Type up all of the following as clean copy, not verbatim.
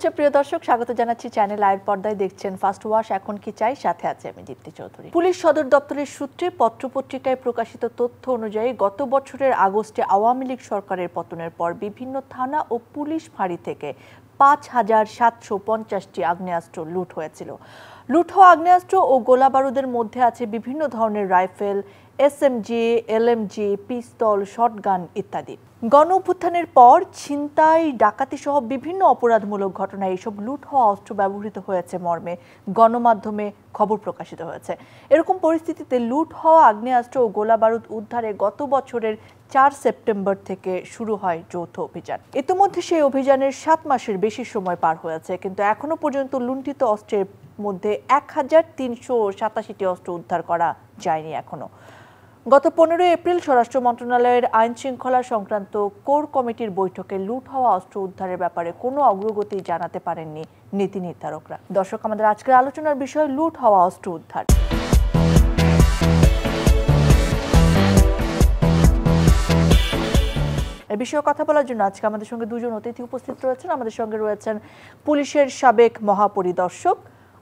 নমস্কার প্রিয় দর্শক, স্বাগত জানাচ্ছি চ্যানেল আয়ের পর্দায়। দেখছেন ফার্স্ট ওয়াশ, এখন কি চাই, সাথে আছে আমি দীপ্তি চৌধুরী। পুলিশ সদর দপ্তরের সূত্রে পত্রপত্রিকায় প্রকাশিত তথ্য অনুযায়ী গত বছরের আগস্টে আওয়ামী লীগ সরকারের পতনের পর বিভিন্ন থানা ও পুলিশ ফাঁড়ি থেকে ৫,৭৫০টি আগ্নেয়াস্ত্র লুট হয়েছিল। লুট হওয়া আগ্নেয়াস্ত্র ও গোলা বারুদের মধ্যে আছে বিভিন্ন ধরনের রাইফেল, এসএমজি, এলএমজি, পিস্তল, শটগান ইত্যাদি। গণ অভ্যুত্থানের পর ছিনতাই, ডাকাতি সহ বিভিন্ন অপরাধমূলক ঘটনায় এইসব লুট হওয়া অস্ত্র ব্যবহৃত হয়েছে মর্মে গণমাধ্যমে খবর প্রকাশিত হয়েছে। এরকম পরিস্থিতিতে লুট হওয়া আগ্নেয়াস্ত্র ও গোলা বারুদ উদ্ধারে গত বছরের ৪ সেপ্টেম্বর থেকে শুরু হয় যৌথ অভিযান। ইতিমধ্যে সেই অভিযানের ৭ মাসের বেশি সময় পার হয়েছে, কিন্তু এখনো পর্যন্ত লুণ্ঠিত অস্ত্রের মধ্যে ১,৩৮৭টি অস্ত্র উদ্ধার করা যায়নি এখনো। গত ১৫ এপ্রিল স্বরাষ্ট্র মন্ত্রণালয়ের আইন শৃঙ্খলা সংক্রান্ত কোর কমিটির বৈঠকে লুট হওয়া অস্ত্র উদ্ধারের ব্যাপারে কোনো অগ্রগতি জানাতে পারেননি নীতি নির্ধারকরা। দর্শক, আমাদের আজকের আলোচনার বিষয় লুট হওয়া অস্ত্র উদ্ধার। এই বিষয়ে কথা বলার জন্য আজকে আমাদের সঙ্গে দুজন অতিথি উপস্থিত রয়েছেন। আমাদের সঙ্গে রয়েছেন পুলিশের সাবেক মহাপরিদর্শক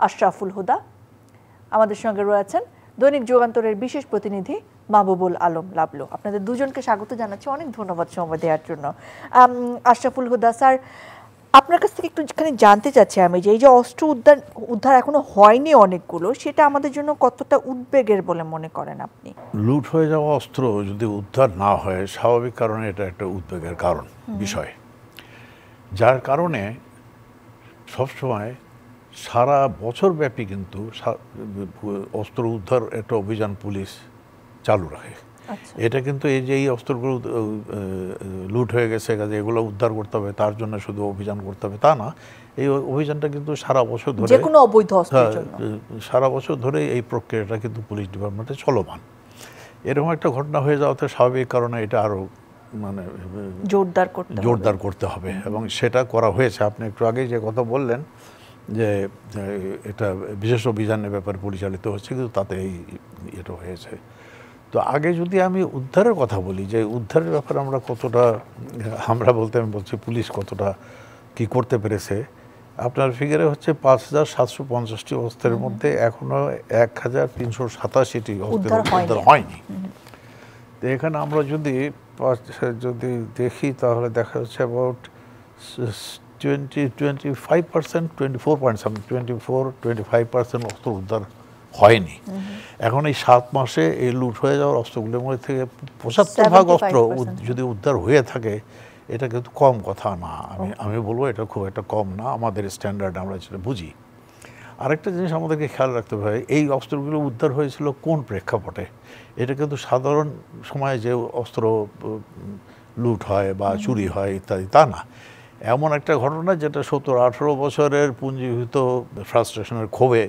আশরাফুল হুদা, আমাদের সঙ্গে রয়েছেন দৈনিক যুগান্তরের বিশেষ প্রতিনিধি মাহবুবুল আলম লাবলু। আপনাদের দুজনকে স্বাগত জানাচ্ছি, অনেক ধন্যবাদ সময় দেওয়ার জন্য। আশরাফুল হুদা স্যার, আপনার কাছ থেকে একটুখানি জানতে চাচ্ছি আমি যে এই যে অস্ত্র উদ্ধার এখনো হয়নি অনেকগুলো, সেটা আমাদের জন্য কতটা উদ্বেগের বলে মনে করেন আপনি? লুট হয়ে যাওয়া অস্ত্র যদি উদ্ধার না হয়, স্বাভাবিক কারণে এটা একটা উদ্বেগের কারণ বিষয়, যার কারণে সবসময় সারা বছর ব্যাপী কিন্তু অস্ত্র উদ্ধার একটা অভিযান পুলিশ চালু রাখে। এটা কিন্তু এই যে এই অস্ত্রগুলো লুট হয়ে গেছে, কাজে এগুলো উদ্ধার করতে হবে, তার জন্য শুধু অভিযান করতে হবে তা না। এই অভিযানটা কিন্তু সারা বছর ধরে, যে কোনো অবৈধ অস্ত্রের জন্য সারা বছর ধরে এই প্রক্রিয়াটা কিন্তু পুলিশ ডিপার্টমেন্টে চলমান। এরকম একটা ঘটনা হয়ে যাওয়াতে স্বাভাবিক কারণে এটা আরো মানে জোরদার করতে হবে, এবং সেটা করা হয়েছে। আপনি একটু আগে যে কথা বললেন যে এটা বিশেষ অভিযানের ব্যাপারে পরিচালিত হচ্ছে, কিন্তু তাতে এটা হয়েছে। তো আগে যদি আমি উদ্ধারের কথা বলি, যে উদ্ধারের ব্যাপারে আমরা বলছি পুলিশ কতটা কি করতে পেরেছে, আপনার ফিগারে হচ্ছে ৫,৭৫০টি অস্ত্রের মধ্যে এখনো ১,৩৮৭টি উদ্ধার হয়নি। তো এখানে আমরা যদি দেখি তাহলে দেখা যাচ্ছে অ্যাবাউট 24-25% অস্ত্র উদ্ধার হয়নি। এখন এই ৭ মাসে এই লুট হয়ে যাওয়ার অস্ত্রগুলোর মধ্যে থেকে ৭৫% অস্ত্র যদি উদ্ধার হয়ে থাকে, এটা কিন্তু কম কথা না। আমি বলবো এটা খুব একটা কম না, আমাদের স্ট্যান্ডার্ড আমরা যেটা বুঝি। আরেকটা জিনিস আমাদেরকে খেয়াল রাখতে হবে, এই অস্ত্রগুলো উদ্ধার হয়েছিল কোন প্রেক্ষাপটে। এটা কিন্তু সাধারণ সময়ে যে অস্ত্র লুট হয় বা চুরি হয় ইত্যাদি তা না। এমন একটা ঘটনা যেটা 17-18 বছরের পুঞ্জীভূত ফ্রাস্ট্রেশনের ক্ষোভে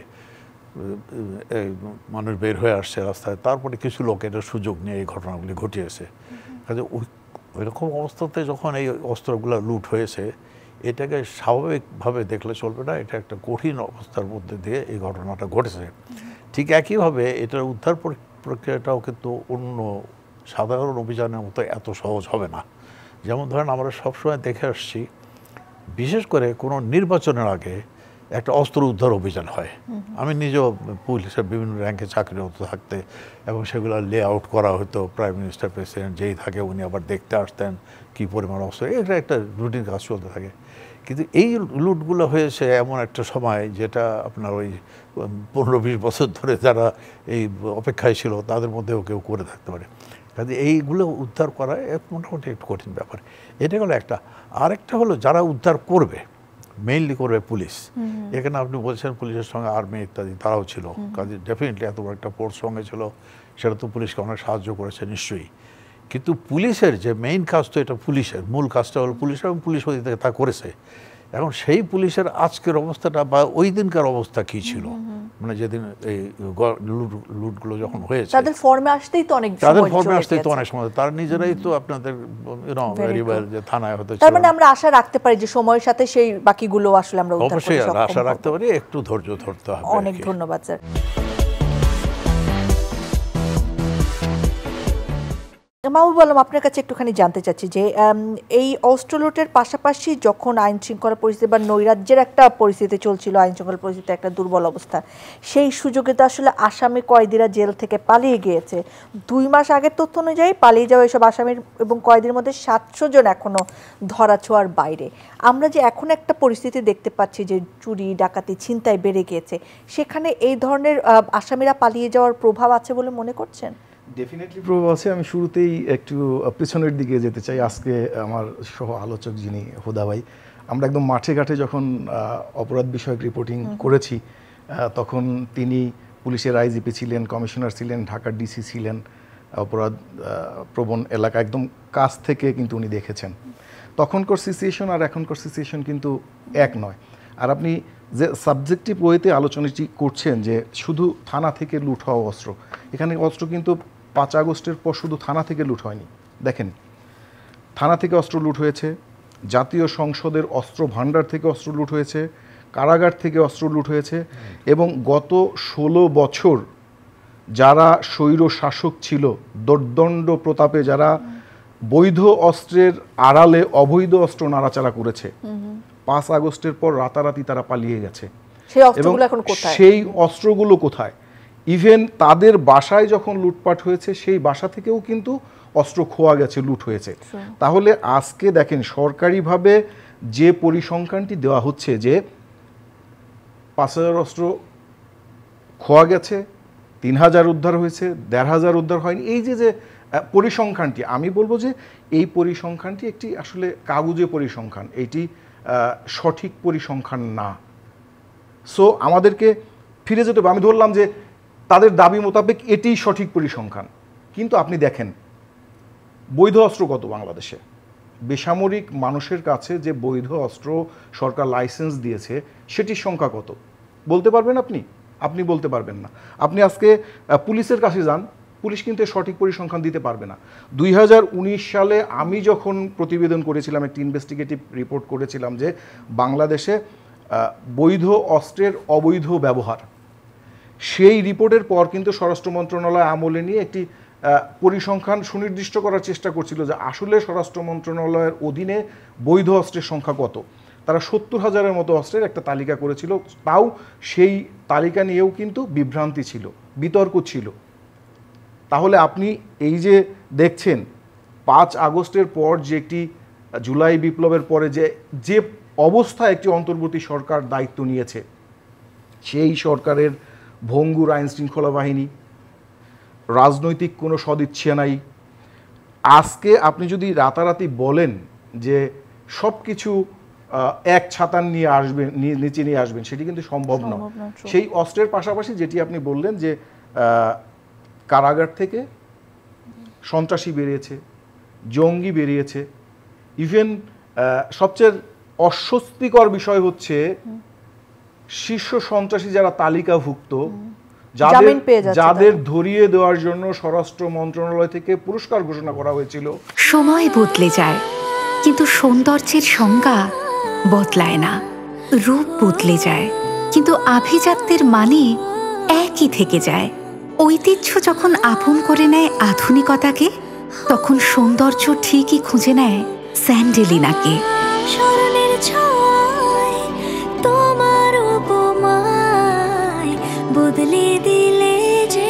মানুষ বের হয়ে আসছে রাস্তায়, তারপরে কিছু লোক এটার সুযোগ নিয়ে এই ঘটনাগুলি ঘটিয়েছে। কাজে ওইরকম অবস্থাতে যখন এই অস্ত্রগুলো লুট হয়েছে, এটাকে স্বাভাবিকভাবে দেখলে চলবে না, এটা একটা কঠিন অবস্থার মধ্যে দিয়ে এই ঘটনাটা ঘটেছে। ঠিক একইভাবে এটার উদ্ধার প্রক্রিয়াটাও কিন্তু অন্য সাধারণ অভিযানের মতো এত সহজ হবে না। যেমন ধরেন, আমরা সবসময় দেখে আসছি, বিশেষ করে কোনো নির্বাচনের আগে একটা অস্ত্র উদ্ধার অভিযান হয়। আমি নিজেও পুলিশের বিভিন্ন র্যাঙ্কে চাকরিরত থাকতে, এবং সেগুলো লে আউট করা হতো, প্রাইম মিনিস্টার, প্রেসিডেন্ট যেই থাকে উনি আবার দেখতে আসতেন কী পরিমাণ অস্ত্র, এটা একটা রুটিন কাজ চলতে থাকে। কিন্তু এই লুটগুলো হয়েছে এমন একটা সময় যেটা আপনার ওই 15-20 বছর ধরে যারা এই অপেক্ষায় ছিল তাদের মধ্যেও কেউ করে থাকতে পারে। কাজে এইগুলো উদ্ধার করা মোটামুটি একটু কঠিন ব্যাপার। এটা হলো একটা। আরেকটা হলো যারা উদ্ধার করবে, মেইনলি করবে পুলিশ। এখানে আপনি বলছেন পুলিশের সঙ্গে আর্মি ইত্যাদি তারাও ছিল, কাজে ডেফিনেটলি এত বড় একটা ফোর্স সঙ্গে ছিল, সেটা তো পুলিশকে অনেক সাহায্য করেছে নিশ্চয়ই। কিন্তু পুলিশের যে মেইন কাজ, তো এটা পুলিশের মূল কাজটা হলো পুলিশ, এবং পুলিশ ওই থেকে তা করেছে। এখন সেই পুলিশের আজকের অবস্থাটা বা ওই দিনকার অবস্থা কি ছিল, মানে যেদিন এই লুটগুলো যখন হয়েছে, তাদের ফর্মে আসতেই তো অনেক সময়, তার নিজেরাই তো আপনাদের যে থানায় হতে, তার মানে আমরা আশা রাখতে পারি যে সময়ের সাথে সেই বাকিগুলো আসলে আমরা অবশ্যই আশা রাখতে পারি, একটু ধৈর্য ধরতে হবে। অনেক ধন্যবাদ স্যার। মাহবুব আলম, আপনার কাছে একটুখানি জানতে চাচ্ছি যে এই অস্ত্র লুটের পাশাপাশি যখন আইন শৃঙ্খলা পরিস্থিতি বা নৈরাজ্যের একটা পরিস্থিতি চলছিল, আইন শৃঙ্খলা পরিস্থিতি একটা দুর্বল অবস্থা, সেই সুযোগে তো আসলে আসামি কয়েদিরা জেল থেকে পালিয়ে গিয়েছে। 2 মাস আগের তথ্য অনুযায়ী পালিয়ে যাওয়া এসব আসামির এবং কয়েদির মধ্যে 700 জন এখনো ধরাছোঁয়ার বাইরে। আমরা যে এখন একটা পরিস্থিতি দেখতে পাচ্ছি যে চুরি, ডাকাতি, ছিনতাই বেড়ে গিয়েছে, সেখানে এই ধরনের আসামিরা পালিয়ে যাওয়ার প্রভাব আছে বলে মনে করছেন? ডেফিনেটলি প্রভাব আছে। আমি শুরুতেই একটু পেছনের দিকে যেতে চাই। আজকে আমার সহ আলোচক যিনি হুদা ভাই, আমরা একদম মাঠে ঘাটে যখন অপরাধ বিষয়ক রিপোর্টিং করেছি, তখন তিনি পুলিশের আইজিপি ছিলেন, কমিশনার ছিলেন, ঢাকার ডিসি ছিলেন, অপরাধ প্রবণ এলাকা একদম কাছ থেকে কিন্তু উনি দেখেছেন। তখনকার সিচুয়েশন আর এখনকার সিচুয়েশন কিন্তু এক নয়। আর আপনি যে সাবজেক্টিভ ওয়েতে আলোচনাটি করছেন যে শুধু থানা থেকে লুট হওয়া অস্ত্র, এখানে অস্ত্র কিন্তু 5 আগস্টের পর শুধু থানা থেকে লুট হয়নি। দেখেন, থানা থেকে অস্ত্র লুট হয়েছে, জাতীয় সংসদের অস্ত্র ভাণ্ডার থেকে অস্ত্র লুট হয়েছে, কারাগার থেকে অস্ত্র লুট হয়েছে, এবং গত 16 বছর যারা স্বৈর শাসক ছিল, দোর্দণ্ড প্রতাপে যারা বৈধ অস্ত্রের আড়ালে অবৈধ অস্ত্র নাড়াচাড়া করেছে, 5 আগস্টের পর রাতারাতি তারা পালিয়ে গেছে। সেই অস্ত্রগুলো কোথায়? ইভেন তাদের বাসায় যখন লুটপাট হয়েছে, সেই বাসা থেকেও কিন্তু অস্ত্র খোয়া গেছে, লুট হয়েছে। তাহলে আজকে দেখেন সরকারিভাবে যে পরিসংখ্যানটি দেওয়া হচ্ছে যে 5000 অস্ত্র খোয়া গেছে, 3000 উদ্ধার হয়েছে, 1500 উদ্ধার হয়নি, এই যে পরিসংখ্যানটি, আমি বলবো যে এই পরিসংখ্যানটি একটি আসলে কাগুজে পরিসংখ্যান, এটি সঠিক পরিসংখ্যান না। সো আমাদেরকে ফিরে যেতে হবে। আমি ধরলাম যে তাদের দাবি মোতাবেক এটি সঠিক পরিসংখ্যান, কিন্তু আপনি দেখেন বৈধ অস্ত্র কত বাংলাদেশে? বেসামরিক মানুষের কাছে যে বৈধ অস্ত্র সরকার লাইসেন্স দিয়েছে, সেটির সংখ্যা কত বলতে পারবেন আপনি? আপনি বলতে পারবেন না। আপনি আজকে পুলিশের কাছে যান, পুলিশ কিন্তু সঠিক পরিসংখ্যান দিতে পারবে না। 2019 সালে আমি যখন প্রতিবেদন করেছিলাম, একটি ইনভেস্টিগেটিভ রিপোর্ট করেছিলাম যে বাংলাদেশে বৈধ অস্ত্রের অবৈধ ব্যবহার, সেই রিপোর্টের পর কিন্তু স্বরাষ্ট্র মন্ত্রণালয় আমলে নিয়ে একটি পরিসংখ্যান সুনির্দিষ্ট করার চেষ্টা করছিল যে আসলে স্বরাষ্ট্র মন্ত্রণালয়ের অধীনে বৈধ অস্ত্রের সংখ্যা কত। তারা 70,000-এর মতো অস্ত্রের একটা তালিকা করেছিল, তাও সেই তালিকা নিয়েও কিন্তু বিভ্রান্তি ছিল, বিতর্ক ছিল। তাহলে আপনি এই যে দেখছেন 5 আগস্টের পর যে একটি জুলাই বিপ্লবের পরে যে অবস্থায় একটি অন্তর্বর্তী সরকার দায়িত্ব নিয়েছে, সেই সরকারের ভঙ্গুর আইন শৃঙ্খলা বাহিনী, রাজনৈতিক কোনো সদিচ্ছা নাই। আজকে আপনি যদি রাতারাতি বলেন যে সব কিছু এক ছাতান নিয়ে আসবেন, নিচে নিয়ে আসবেন, সেটি কিন্তু সম্ভব নয়। সেই অস্ত্রের পাশাপাশি যেটি আপনি বললেন যে কারাগার থেকে সন্ত্রাসী বেরিয়েছে, জঙ্গি বেরিয়েছে, ইভেন সবচেয়ে অস্বস্তিকর বিষয় হচ্ছে শীর্ষ সন্ত্রাসী যারা তালিকাভুক্ত, যাদের ধরিয়ে দেওয়ার জন্য স্বরাষ্ট্র মন্ত্রণালয় থেকে পুরস্কার ঘোষণা করা হয়েছিল। সময় বদলে যায়, কিন্তু সৌন্দর্যের সংজ্ঞা বদলায় না। রূপ বদলে যায়, কিন্তু আভিজাত্যের মানে একই থেকে যায়। ঐতিহ্য যখন আপন করে নেয় আধুনিকতাকে, তখন সৌন্দর্য ঠিকই খুঁজে নেয় স্যান্ডেলিনাকে। তোমার উপমায় বদলে দিলে যে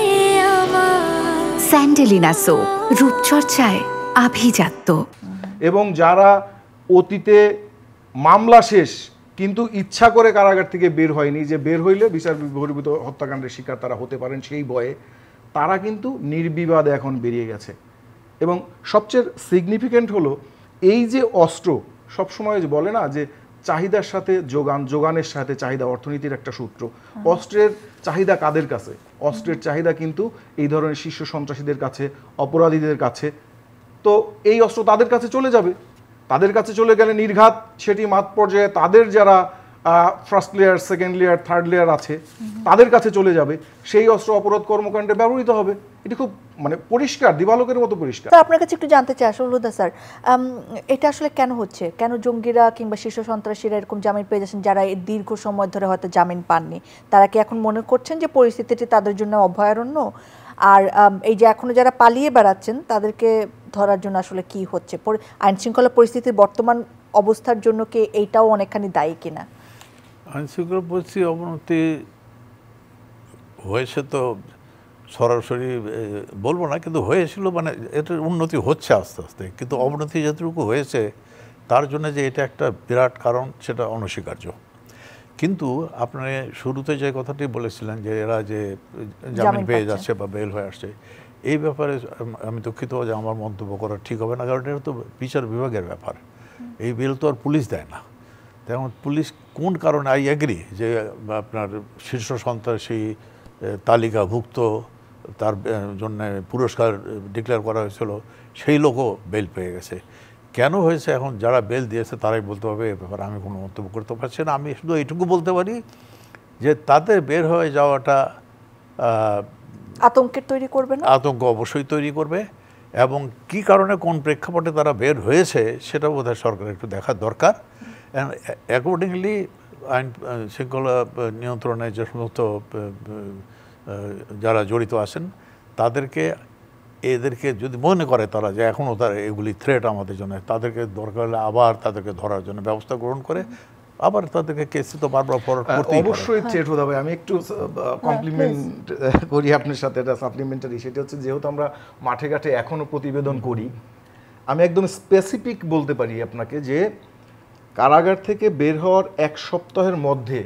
আমার স্যান্ডেলিনা সো, রূপচর্চায় আভিজাত্য। এবং যারা অতীতে মামলা শেষ কিন্তু ইচ্ছা করে কারাগার থেকে বের হয়নি, যে বের হইলে বিচার বহির্ভূত হত্যাকাণ্ডের শিকার তারা হতে পারেন সেই ভয়ে, তারা কিন্তু নির্বিবাদে এখন বেরিয়ে গেছে। এবং সবচেয়ে সিগনিফিক্যান্ট হলো এই যে অস্ত্র, সবসময় বলে না যে চাহিদার সাথে যোগান, যোগানের সাথে চাহিদা, অর্থনীতির একটা সূত্র। অস্ত্রের চাহিদা কাদের কাছে? অস্ত্রের চাহিদা কিন্তু এই ধরনের শীর্ষ সন্ত্রাসীদের কাছে, অপরাধীদের কাছে। তো এই অস্ত্র তাদের কাছে চলে যাবে, তাদের কাছে চলে গেলে নির্ঘাত সেটি মাঠ পর্যায়ে তাদের যারা first layer, second layer, third layer আছে, তাদের কাছে চলে যাবে। সেই অস্ত্র অপরাধ কর্মকাণ্ডে ব্যবহৃত হবে। এটি খুব পরিষ্কার, দিবালোকের মতো পরিষ্কার। আপনার কাছে একটু জানতে চাই আসলে হুদা স্যার, এটা আসলে কেন হচ্ছে? কেন জঙ্গিরা কিংবা শীর্ষ সন্ত্রাসীরা এরকম জামিন পেয়ে যাচ্ছেন, যারা দীর্ঘ সময় ধরে হয়তো জামিন পাননি? তারা কি এখন মনে করছেন যে পরিস্থিতিটি তাদের জন্য অভয়ারণ্য? আর এই যে এখনো যারা পালিয়ে বেড়াচ্ছেন, তাদেরকে ধরার জন্য আসলে কি হচ্ছে, আইন শৃঙ্খলা পরিস্থিতির বর্তমান অবস্থার জন্য কি এইটাও অনেকখানি দায়ী কিনা? আইন শৃঙ্খলা পরিস্থিতির অবনতি হয়েছে তো সরাসরি বলবো না, কিন্তু হয়েছিল, মানে এটার উন্নতি হচ্ছে আস্তে আস্তে, কিন্তু অবনতি যতটুকু হয়েছে তার জন্য যে এটা একটা বিরাট কারণ সেটা অনস্বীকার্য। কিন্তু আপনি শুরুতে যে কথাটি বলেছিলেন যে এরা যে জামিন পেয়ে যাচ্ছে বা বেল হয়ে আসছে, এই ব্যাপারে আমি দুঃখিত যে আমার মন্তব্য করা ঠিক হবে না, কারণ এটা তো বিচার বিভাগের ব্যাপার। এই বেল তো আর পুলিশ দেয় না। তেমন পুলিশ কোন কারণে, আই এগ্রি যে আপনার শীর্ষ সন্ত্রাসী তালিকাভুক্ত, তার জন্য পুরস্কার ডিক্লেয়ার করা হয়েছিল, সেই লোকও বেল পেয়ে গেছে। কেন হয়েছে এখন যারা বেল দিয়েছে তারাই বলতে হবে, এ ব্যাপারে আমি কোনো মন্তব্য করতে পারছি না। আমি শুধু এইটুকু বলতে পারি যে তাদের বের হয়ে যাওয়াটা আতঙ্কের তৈরি করবে না? আতঙ্ক অবশ্যই তৈরি করবে, এবং কি কারণে কোন প্রেক্ষাপটে তারা বের হয়েছে সেটা বোধহয় সরকারের একটু দেখার দরকার। অ্যাকর্ডিংলি আইন শৃঙ্খলা নিয়ন্ত্রণে যে সমস্ত যারা জড়িত আছেন এদেরকে যদি মনে করে তারা যে এখনও তারা এগুলি থ্রেট আমাদের জন্য, তাদেরকে দরকার হলে আবার তাদেরকে ধরার জন্য ব্যবস্থা গ্রহণ করে আবার তাদেরকে কেসে তো বারবার ফরওয়ার্ড করতেই পারে। অবশ্যই থ্রেট হতে হবে। আমি একটু কমপ্লিমেন্ট করি আপনার সাথে, এটা সাপ্লিমেন্টারি। সেটা হচ্ছে যেহেতু আমরা মাঠে ঘাটে এখনো প্রতিবেদন করি, আমি একদম স্পেসিফিক বলতে পারি আপনাকে যে কারাগার থেকে বের হওয়ার 1 সপ্তাহের মধ্যে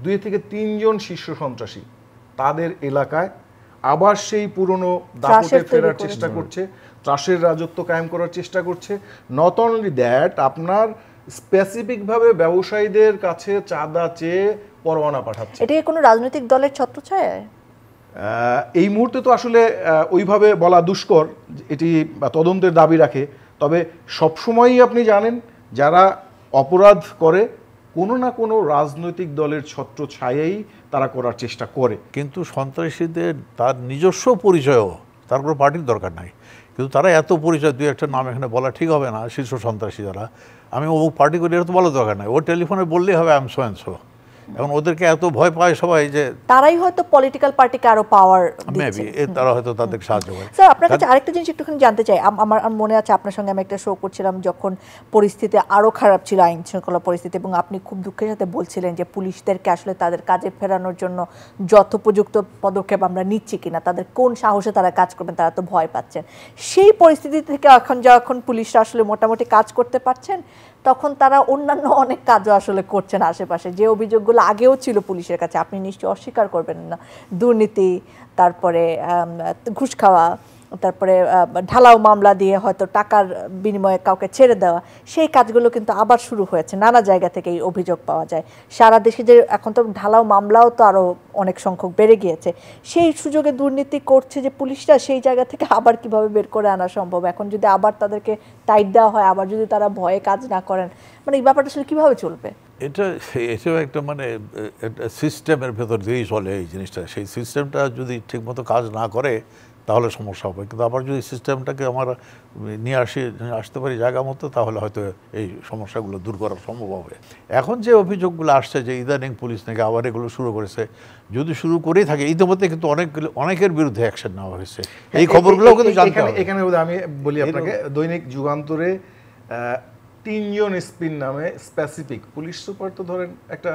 2 থেকে 3 জন শীর্ষ সন্ত্রাসী তাদের এলাকায় আবার সেই পুরনো দাপটে ফেরার চেষ্টা করছে, ত্রাসের রাজত্ব কায়েম করার চেষ্টা করছে। নট অনলি দ্যাট, আপনার স্পেসিফিকভাবে ব্যবসায়ীদের কাছে চাঁদা চেয়ে পরোয়ানা পাঠাচ্ছে। এটা কি কোনো রাজনৈতিক দলের ছত্রছায়ায়? এই মুহূর্তে তো আসলে ওইভাবে বলা দুষ্কর, এটি তদন্তের দাবি রাখে। তবে সবসময়ই আপনি জানেন যারা অপরাধ করে কোনো না কোনো রাজনৈতিক দলের ছত্রছায়াই তারা করার চেষ্টা করে। কিন্তু সন্ত্রাসীদের তার নিজস্ব পরিচয়ও, তার কোনো পার্টির দরকার নাই, কিন্তু তারা এত পরিচয়, দুই একটা নাম এখানে বলা ঠিক হবে না, শীর্ষ সন্ত্রাসী যারা, আমি ও পার্টি করি এটা তো বলার দরকার নাই, ও টেলিফোনে বললেই হবে I am so and so. এখন ওদেরকে এত ভয় পায় সবাই যে তারাই হয়তো পলিটিক্যাল পার্টিকে আরো পাওয়ার দিচ্ছে, তারা হয়তো তাদেরকে সাহায্য করে। স্যার আপনার কাছে আরেকটা জিনিস একটুখানি জানতে চাই। আমার মনে আছে আপনার সঙ্গে আমি একটা শো করছিলাম যখন পরিস্থিতি আরো খারাপ ছিল, আইন শৃঙ্খলা পরিস্থিতি, এবং আপনি খুব দুঃখের সাথে বলছিলেন যে পুলিশদেরকে আসলে তাদের কাজে ফেরানোর জন্য যথোপযুক্ত পদক্ষেপ আমরা নিচ্ছি কিনা, তাদের কোন সাহসে তারা কাজ করবেন, তারা তো ভয় পাচ্ছেন। সেই পরিস্থিতি থেকে এখন যখন পুলিশরা আসলে মোটামুটি কাজ করতে পারছেন, তখন তারা অন্যান্য অনেক কাজও আসলে করছেন আশেপাশে, যে অভিযোগগুলো আগেও ছিল পুলিশের কাছে, আপনি নিশ্চয়ই অস্বীকার করবেন না, দুর্নীতি, তারপরে ঘুষ খাওয়া, তারপরে ঢালাও মামলা দিয়ে হয়তো টাকার বিনিময়ে কাউকে ছেড়ে দেওয়া, সেই কাজগুলো কিন্তু আবার শুরু হয়েছে। নানা জায়গা থেকে এই অভিযোগ পাওয়া যায় সারা দেশে, যে এখন তো ঢালাও মামলাও তো আরও অনেক সংখ্যক বেড়ে গিয়েছে। সেই সুযোগে দুর্নীতি করছে যে পুলিশরা, সেই জায়গা থেকে আবার কিভাবে বের করে আনা সম্ভব? এখন যদি আবার তাদেরকে টাইট দেওয়া হয়, আবার যদি তারা ভয়ে কাজ না করেন, মানে এই ব্যাপারটা আসলে কীভাবে চলবে? এটাও একটা মানে সিস্টেমের ভেতর দিয়েই চলে এই জিনিসটা। সেই সিস্টেমটা যদি ঠিকমতো কাজ না করে তাহলে সমস্যা হবে, কিন্তু আবার যদি সিস্টেমটাকে আমরা নিয়ে আসতে পারি জায়গা মতো, তাহলে হয়তো এই সমস্যাগুলো দূর করা সম্ভব হবে। এখন যে অভিযোগগুলো আসছে যে ইদানিং পুলিশ নাকি আবার এগুলো শুরু করেছে, যদি শুরু করেই থাকে, ইতিমধ্যে কিন্তু অনেকের বিরুদ্ধে অ্যাকশন নেওয়া হয়েছে, এই খবরগুলো কিন্তু জানতে হবে। এখানে আমি বলি আপনাকে, দৈনিক যুগান্তরে 3 জন এসপির নামে স্পেসিফিক, পুলিশ সুপার তো ধরেন একটা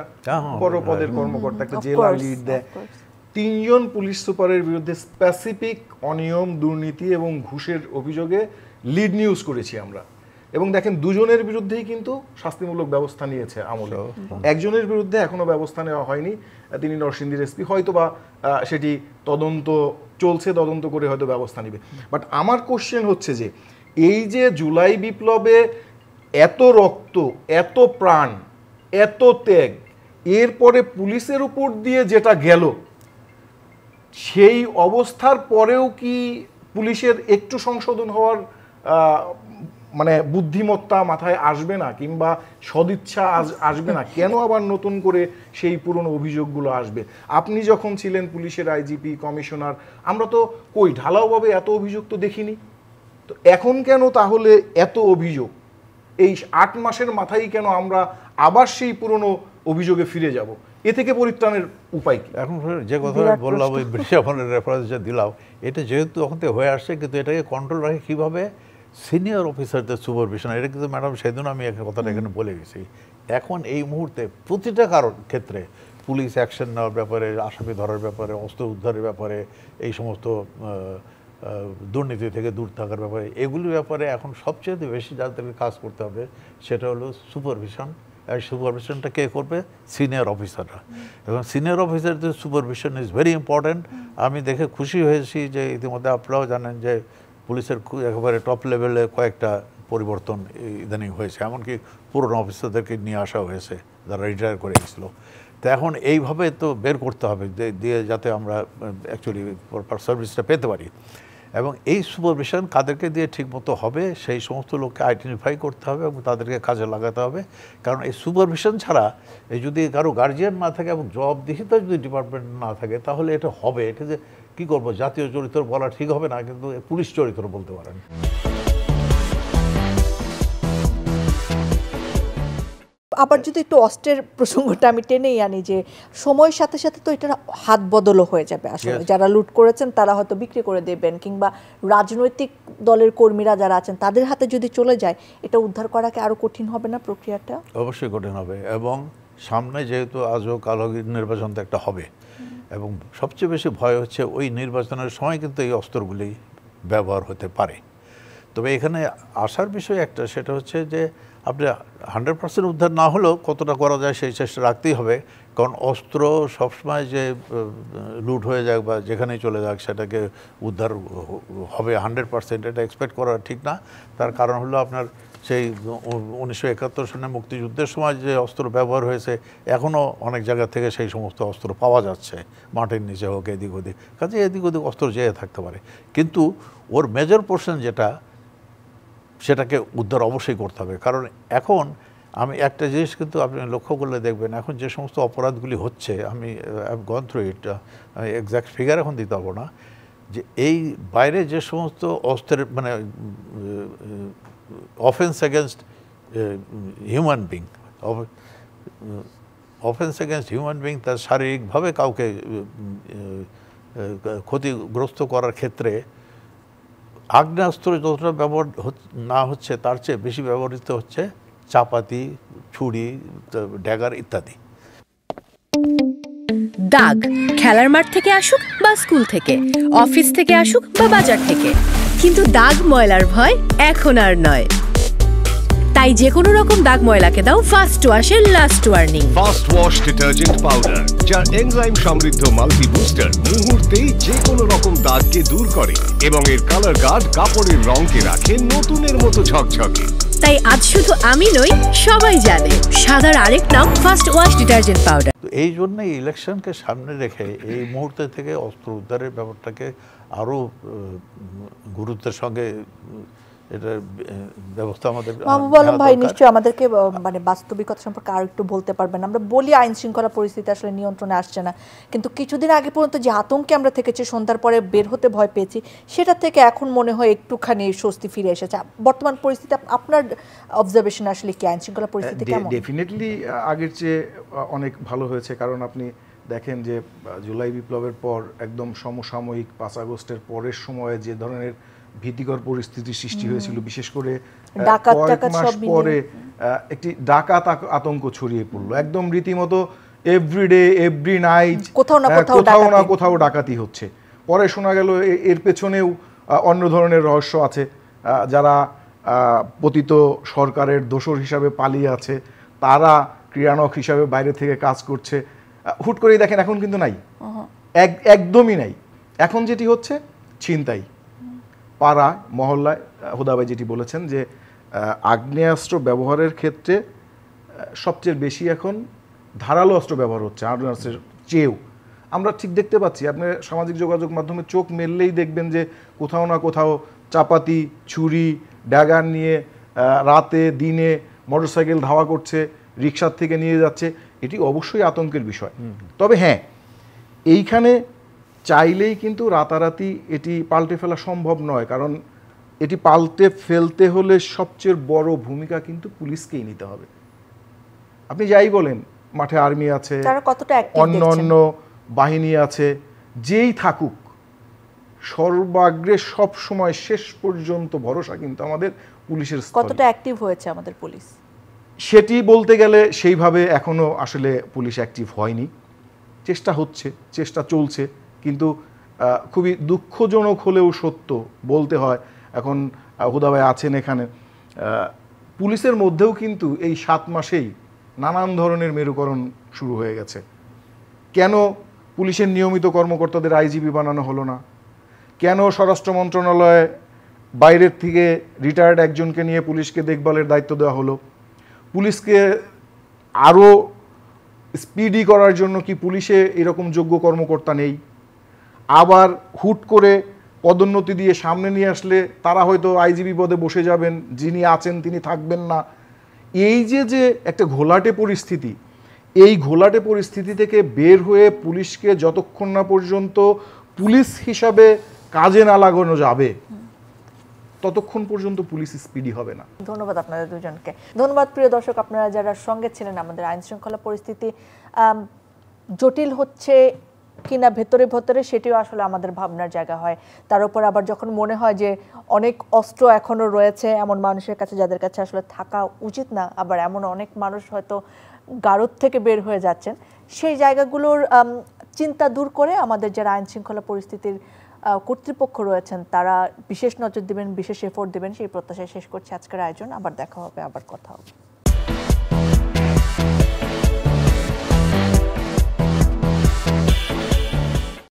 বড় পদের কর্মকর্তা, একটা জেলা লিড দেয়, 3 জন পুলিশ সুপারের বিরুদ্ধে স্পেসিফিক অনিয়ম, দুর্নীতি এবং ঘুষের অভিযোগে লিড নিউজ করেছি আমরা। এবং দেখেন 2 জনের বিরুদ্ধেই কিন্তু শাস্তিমূলক ব্যবস্থা নিয়েছে আমলে, একজনের বিরুদ্ধে এখনো ব্যবস্থা নেওয়া হয়নি, তিনি নরসিংদীর এসপি, হয়তো বা সেটি তদন্ত চলছে, তদন্ত করে হয়তো ব্যবস্থা নেবে। বাট আমার কোশ্চেন হচ্ছে যে এই যে জুলাই বিপ্লবে এত রক্ত, এত প্রাণ, এত ত্যাগ, এরপরে পুলিশের উপর দিয়ে যেটা গেল, সেই অবস্থার পরেও কি পুলিশের একটু সংশোধন হওয়ার মানে বুদ্ধিমত্তা মাথায় আসবে না, কিংবা সদিচ্ছা আসবে না? কেন আবার নতুন করে সেই পুরনো অভিযোগগুলো আসবে? আপনি যখন ছিলেন পুলিশের আইজিপি, কমিশনার, আমরা তো কই ঢালাওভাবে এত অভিযোগ তো দেখিনি। তো এখন কেন তাহলে এত অভিযোগ? এই 8 মাসের মাথায় কেন আমরা আবার সেই পুরনো অভিযোগে ফিরে যাব, এ থেকে পরিত্রাণের উপায় কি? এখন যে কথা বললাম ওই ব্রিটিশ আমলের রেফারেন্স যে দিলাম, এটা যেহেতু তখন থেকে হয়ে আসছে, কিন্তু এটাকে কন্ট্রোল রাখে কীভাবে? সিনিয়র অফিসারদের সুপারভিশন। এটা কিন্তু ম্যাডাম সেদিন আমি কথাটা এখানে বলে গেছি। এখন এই মুহূর্তে প্রতিটা ক্ষেত্রে পুলিশ অ্যাকশন নেওয়ার ব্যাপারে, আসামি ধরার ব্যাপারে, অস্ত্র উদ্ধারের ব্যাপারে, এই সমস্ত দুর্নীতি থেকে দূর থাকার ব্যাপারে, এগুলির ব্যাপারে এখন সবচেয়ে বেশি যাদেরকে কাজ করতে হবে সেটা হলো সুপারভিশন। আর সুপারভিশনটা কে করবে? সিনিয়র অফিসাররা। এবং সিনিয়র অফিসারদের সুপারভিশন ইজ ভেরি ইম্পর্ট্যান্ট। আমি দেখে খুশি হয়েছি যে ইতিমধ্যে আপনারাও জানেন যে পুলিশের একেবারে টপ লেভেলে কয়েকটা পরিবর্তন ইদানিং হয়েছে, এমনকি পুরনো অফিসারদেরকে নিয়ে আসা হয়েছে যারা রিটায়ার করে গেছিল। তো এখন এইভাবে তো বের করতে হবে দিয়ে যাতে আমরা অ্যাকচুয়ালি সার্ভিসটা পেতে পারি। এবং এই সুপারভিশন কাদেরকে দিয়ে ঠিকমতো হবে সেই সমস্ত লোককে আইডেন্টিফাই করতে হবে এবং তাদেরকে কাজে লাগাতে হবে। কারণ এই সুপারভিশন ছাড়া এই যদি কারো গার্জিয়ান না থাকে এবং জবাবদিহিতা যদি ডিপার্টমেন্ট না থাকে তাহলে এটা হবে, এটা যে কী করবো, জাতীয় চরিত্র বলা ঠিক হবে না, কিন্তু পুলিশ চরিত্র বলতে পারেন। আবার যদি একটু অস্ত্রের প্রসঙ্গটা আমি টেনেই আনি, যে সময়ের সাথে সাথে তো এটার হাত বদলও হয়ে যাবে। আসলে যারা লুট করেছেন তারা হয়তো বিক্রি করে দেবেন, কিংবা রাজনৈতিক দলের কর্মীরা যারা আছেন তাদের হাতে যদি চলে যায়, এটা উদ্ধার করাকে আরো কঠিন হবে না প্রক্রিয়াটা? অবশ্যই কঠিন হবে। এবং সামনে যেহেতু আজও কালো নির্বাচন তো একটা হবে, এবং সবচেয়ে বেশি ভয় হচ্ছে ওই নির্বাচনের সময় কিন্তু এই অস্ত্রগুলি ব্যবহার হতে পারে। তবে এখানে আসার বিষয় একটা, সেটা হচ্ছে যে আপনি 100% উদ্ধার না হলেও কতটা করা যায় সেই চেষ্টা রাখতেই হবে। কারণ অস্ত্র সবসময় যে লুট হয়ে যাক বা যেখানেই চলে যাক সেটাকে উদ্ধার হবে 100%, এটা এক্সপেক্ট করা ঠিক না। তার কারণ হলো আপনার সেই 1971 সালে মুক্তিযুদ্ধের সময় যে অস্ত্র ব্যবহার হয়েছে, এখনও অনেক জায়গা থেকে সেই সমস্ত অস্ত্র পাওয়া যাচ্ছে, মাটির নিচে হোক, এদিক ওদিক, কাজে এদিক ওদিক অস্ত্র যেয়ে থাকতে পারে। কিন্তু ওর মেজর পোর্শন যেটা, সেটাকে উদ্ধার অবশ্যই করতে হবে। কারণ এখন আমি একটা জিনিস কিন্তু আপনি লক্ষ্য করলে দেখবেন, এখন যে সমস্ত অপরাধগুলি হচ্ছে, আমি gone through it, exact figure এখন দিতে পারবো না, যে এই বাইরে যে সমস্ত অস্ত্রের মানে offence against human being, offence against human being, তার শারীরিকভাবে কাউকে ক্ষতিগ্রস্ত করার ক্ষেত্রে আগ্নেয়াস্ত্র যতটা ব্যবহার না হচ্ছে তার চেয়ে বেশি ব্যবহৃত হচ্ছে চাপাতি, ছুরি, ড্যাগার ইত্যাদি। দাগ খেলার মাঠ থেকে আসুক বা স্কুল থেকে, অফিস থেকে আসুক বা বাজার থেকে, কিন্তু দাগ ময়লার ভয় এখন আর নয়। তাই যে কোনো রকম দাগ ময়লাকে দাও ফার্স্ট ওয়াশের last warning. First wash detergent powder, যার এনজাইম সমৃদ্ধ মাল্টি বুস্টার মুহূর্তেই যে কোনো রকম দাগকে দূর করে এবং এর কালার গার্ড কাপড়ের রঙকে রাখে নতুনের মতো ঝকঝকে। তাই আজ শুধু আমি নই, সবাই জানে সাদার আরেক নাম ফার্স্ট ওয়াশ ডিটারজেন্ট পাউডার। তো এই জন্যই ইলেকশনকে সামনে রেখে এই মুহূর্তে থেকে অস্ত্র উদ্ধারের ব্যাপারটাকে আরও গুরুত্বের সঙ্গে এটার ব্যবস্থা আমাদের। মাহবুব আলম ভাই নিশ্চয়ই আমাদেরকে মানে বাস্তবিকতা সম্পর্কে আরো একটু বলতে পারবেন। আমরা বলি আইন শৃঙ্খলা পরিস্থিতি আসলে নিয়ন্ত্রণে আসছে না, কিন্তু কিছুদিন আগে পর্যন্ত যে আতঙ্কে আমরা থেকেছি, সন্ধ্যার পরে বের হতে ভয় পেয়েছি, সেটা থেকে এখন মনে হয় একটুখানি স্বস্তি ফিরে এসেছে। বর্তমান পরিস্থিতি আপনার অবজারভেশন আসলে কি, আইন শৃঙ্খলা পরিস্থিতি কেমন? ডেফিনেটলি আগের চেয়ে অনেক ভালো হয়েছে। কারণ আপনি দেখেন যে জুলাই বিপ্লবের পর একদম সমসাময়িক 5 আগস্টের পরের সময়ে যে ধরনের ভীতিকর পরিস্থিতি সৃষ্টি হয়েছিল, বিশেষ করে কয়েক মাস পরে একটি ডাকাত আতঙ্ক ছড়িয়ে পড়লো। একদম রীতিমতো এভরিডে এভরি নাইট কোথাও না কোথাও ডাকাতি হচ্ছে। পরে শোনা গেল এর পেছনেও অন্য ধরনের রহস্য আছে, যারা পতিত সরকারের দোসর হিসাবে পালিয়ে আছে, তারা ক্রিয়ানক হিসাবে বাইরে থেকে কাজ করছে। হুট করেই দেখেন এখন কিন্তু নাই, একদমই নাই। এখন যেটি হচ্ছে ছিনতাই, পাড়া মহল্লায়। হুদাভাই যেটি বলেছেন যে আগ্নেয়াস্ত্র ব্যবহারের ক্ষেত্রে সবচেয়ে বেশি এখন ধারালো অস্ত্র ব্যবহার হচ্ছে আগ্নেয়াস্ত্রের চেয়েও। আমরা ঠিক দেখতে পাচ্ছি, আপনি সামাজিক যোগাযোগ মাধ্যমে চোখ মেললেই দেখবেন যে কোথাও না কোথাও চাপাতি, ছুরি, ড্যাগার নিয়ে রাতে দিনে মোটরসাইকেল ধাওয়া করছে, রিকশার থেকে নিয়ে যাচ্ছে। এটি অবশ্যই আতঙ্কের বিষয়। তবে হ্যাঁ, এইখানে চাইলেই কিন্তু রাতারাতি এটি পাল্টে ফেলা সম্ভব নয়। কারণ এটি পাল্টে ফেলতে হলে সবচেয়ে বড় ভূমিকা কিন্তু পুলিশকেই নিতে হবে। আপনি যাই বলেন, মাঠে আর্মি আছে, তারা কতটা অ্যাক্টিভ অন্য অন্য বাহিনী আছে, যেই থাকুক সর্বাগ্রে সব সময় শেষ পর্যন্ত ভরসা কিন্তু আমাদের পুলিশের স্তরে। কতটা অ্যাক্টিভ হয়েছে আমাদের পুলিশ সেটি বলতে গেলে সেইভাবে এখনো আসলে পুলিশ অ্যাক্টিভ হয়নি। চেষ্টা হচ্ছে, চেষ্টা চলছে, কিন্তু খুবই দুঃখজনক হলেও সত্য বলতে হয়, এখন হুদা ভাই আছেন এখানে, পুলিশের মধ্যেও কিন্তু এই 7 মাসেই নানান ধরনের মেরুকরণ শুরু হয়ে গেছে। কেন পুলিশের নিয়মিত কর্মকর্তাদের আইজিপি বানানো হলো না? কেন স্বরাষ্ট্র মন্ত্রণালয়ে বাইরের থেকে রিটায়ার্ড একজনকে নিয়ে পুলিশকে দেখভালের দায়িত্ব দেওয়া হলো? পুলিশকে আরও স্পিডি করার জন্য কি পুলিশে এরকম যোগ্য কর্মকর্তা নেই? আবার হুট করে পদোন্নতি দিয়ে সামনে নিয়ে আসলে তারা হয়তো আইজিপি পদে বসে যাবেন, যিনি আছেন তিনি থাকবেন না। এই যে একটা ঘোলাটে পরিস্থিতি, এই ঘোলাটে পরিস্থিতি থেকে বের হয়ে পুলিশকে যতক্ষণ না পর্যন্ত পুলিশ হিসাবে কাজে না লাগানো যাবে ততক্ষণ পর্যন্ত পুলিশ স্পিডি হবে না। ধন্যবাদ আপনাদের দুজনকে। ধন্যবাদ প্রিয় দর্শক, আপনারা যারা সঙ্গে ছিলেন। আমাদের আইন শৃঙ্খলা পরিস্থিতি জটিল হচ্ছে কিনা ভেতরে ভেতরে সেটিও আসলে আমাদের ভাবনার জায়গা হয়। তার উপর আবার যখন মনে হয় যে অনেক অস্ত্র এখনো রয়েছে এমন মানুষের কাছে যাদের কাছে আসলে থাকা উচিত না, আবার এমন অনেক মানুষ হয়তো গারদ থেকে বের হয়ে যাচ্ছেন, সেই জায়গাগুলোর চিন্তা দূর করে আমাদের যারা আইন শৃঙ্খলা পরিস্থিতির কর্তৃপক্ষ রয়েছেন তারা বিশেষ নজর দিবেন, বিশেষ এফোর্ট দিবেন, সেই প্রত্যাশায় শেষ করছি আজকের আয়োজন। আবার দেখা হবে, আবার কথা হবে।